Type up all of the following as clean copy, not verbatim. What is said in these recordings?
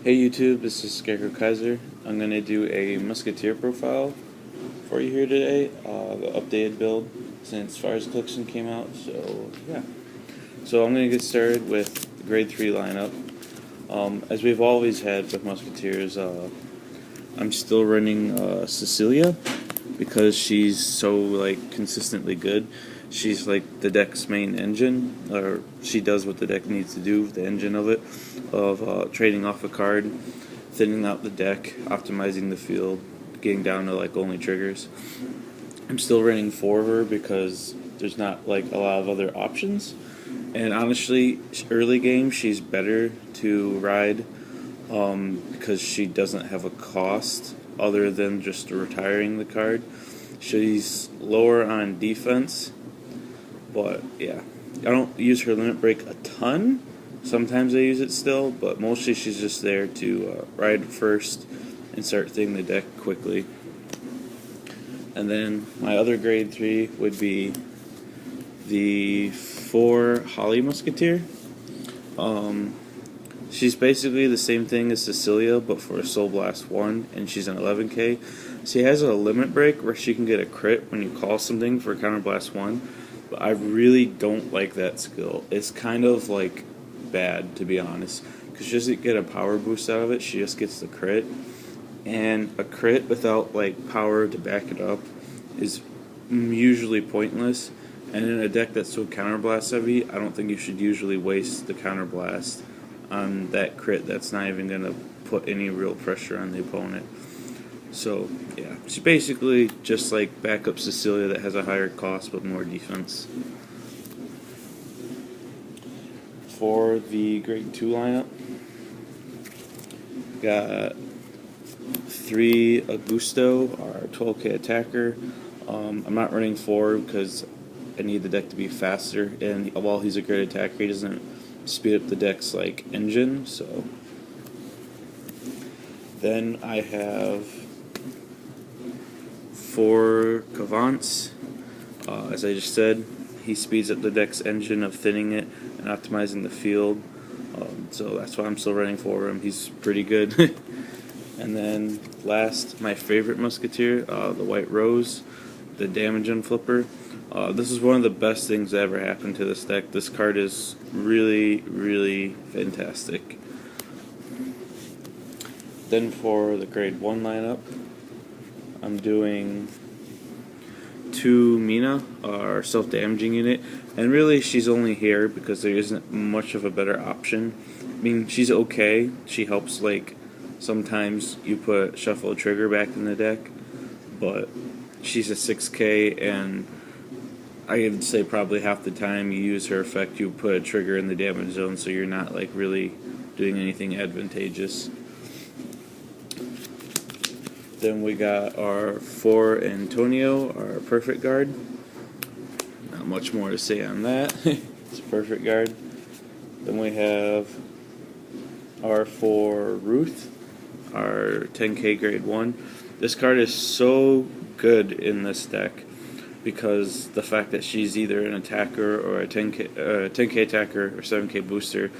Hey YouTube, this is Scarecrow Kaiser. I'm going to do a Muskateer profile for you here today, the updated build since Fire's Collection came out, so yeah. So I'm going to get started with the grade 3 lineup. As we've always had with Musketeers, I'm still running Cecilia because she's so consistently good. She's like the deck's main engine, or she does what the deck needs to do, the engine of it, of trading off a card, thinning out the deck, optimizing the field, getting down to only triggers. I'm still running 4 of her because there's not a lot of other options, and honestly, early game she's better to ride because she doesn't have a cost other than just retiring the card. She's lower on defense, but yeah, I don't use her limit break a ton. Sometimes I use it still, but mostly she's just there to ride first and start thinning the deck quickly. And then my other grade 3 would be the 4 Holly Musketeer. She's basically the same thing as Cecilia, but for a Soul Blast 1, and she's an 11k. She has a limit break where she can get a crit when you call something for Counter Blast 1, but I really don't like that skill. It's kind of bad, to be honest, because she doesn't get a power boost out of it, she just gets the crit. And a crit without power to back it up is usually pointless. And in a deck that's so counterblast heavy, I don't think you should usually waste the counterblast on that crit that's not even going to put any real pressure on the opponent. So yeah, she's basically just like backup Cecilia that has a higher cost but more defense. For the grade 2 lineup, got 3 Augusto, our 12k attacker. I'm not running 4 because I need the deck to be faster, and while he's a great attacker, he doesn't speed up the deck's engine. So then I have 4 Cavants. As I just said, he speeds up the deck's engine of thinning it and optimizing the field. So that's why I'm still running 4 of him. He's pretty good. And then last, my favorite Musketeer, the White Rose, the damage unflipper. This is one of the best things that ever happened to this deck. This card is really, really fantastic. Then for the grade 1 lineup, I'm doing 2 Mina, our self-damaging unit, and really she's only here because there isn't much of a better option. I mean, she's okay. She helps sometimes you put shuffle a trigger back in the deck, but she's a 6k, and I would say probably half the time you use her effect you put a trigger in the damage zone, so you're not really doing anything advantageous. Then we got our 4 Antonio, our perfect guard. Not much more to say on that. It's a perfect guard. Then we have our 4 Ruth, our 10k grade 1. This card is so good in this deck because the fact that she's either an attacker or a 10k attacker or 7k booster,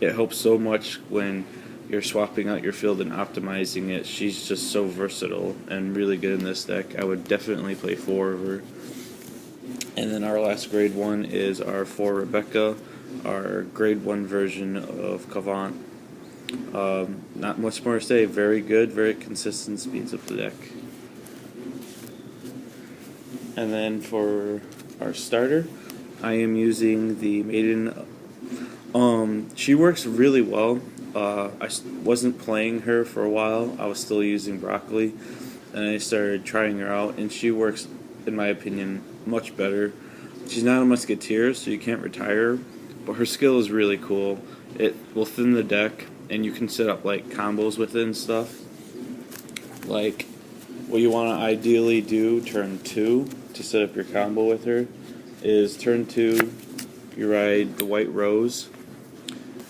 it helps so much when you're swapping out your field and optimizing it. She's just so versatile and really good in this deck. I would definitely play 4 of her. And then our last grade 1 is our 4 Rebecca, our grade 1 version of Cavant. Not much more to say. Very good, very consistent, speeds up the deck. And then for our starter, I am using the Maiden. She works really well. I wasn't playing her for a while. I was still using Broccoli, and I started trying her out, and she works, in my opinion, much better. She's not a Musketeer, so you can't retire her, but her skill is really cool. It will thin the deck, and you can set up combos with it and stuff. What you want to ideally do turn 2 to set up your combo with her is turn 2, you ride the White Rose,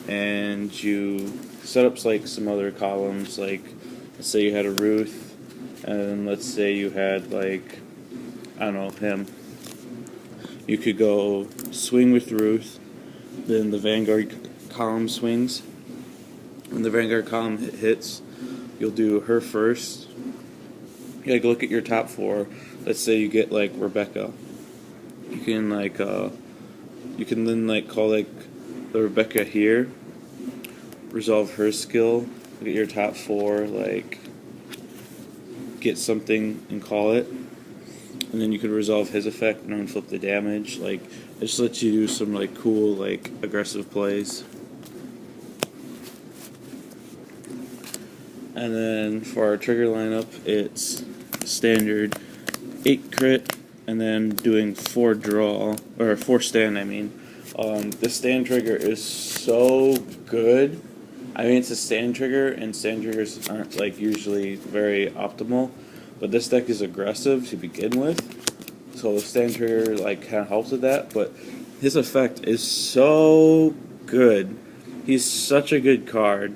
and you set up some other columns, let's say you had a Ruth, and let's say you had I don't know, him. You could go swing with Ruth, then the Vanguard column swings, when the Vanguard column hits, you'll do her first. You gotta look at your top 4. Let's say you get like Rebecca. You can you can then like call like the Rebecca here, resolve her skill, look at your top 4, like get something and call it, and then you can resolve his effect and then flip the damage. Like it just lets you do some like cool like aggressive plays. And then for our trigger lineup, it's standard 8 crit, and then doing 4 draw, or 4 stand, I mean. The stand trigger is so good. I mean, it's a stand trigger, and stand triggers aren't like usually very optimal, but this deck is aggressive to begin with, so the stand trigger like kind of helps with that, but his effect is so good. He's such a good card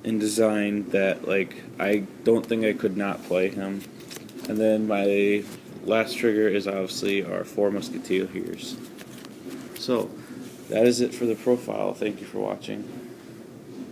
in design that like I don't think I could not play him. And then my last trigger is obviously our 4 Musketeers. So that is it for the profile. Thank you for watching.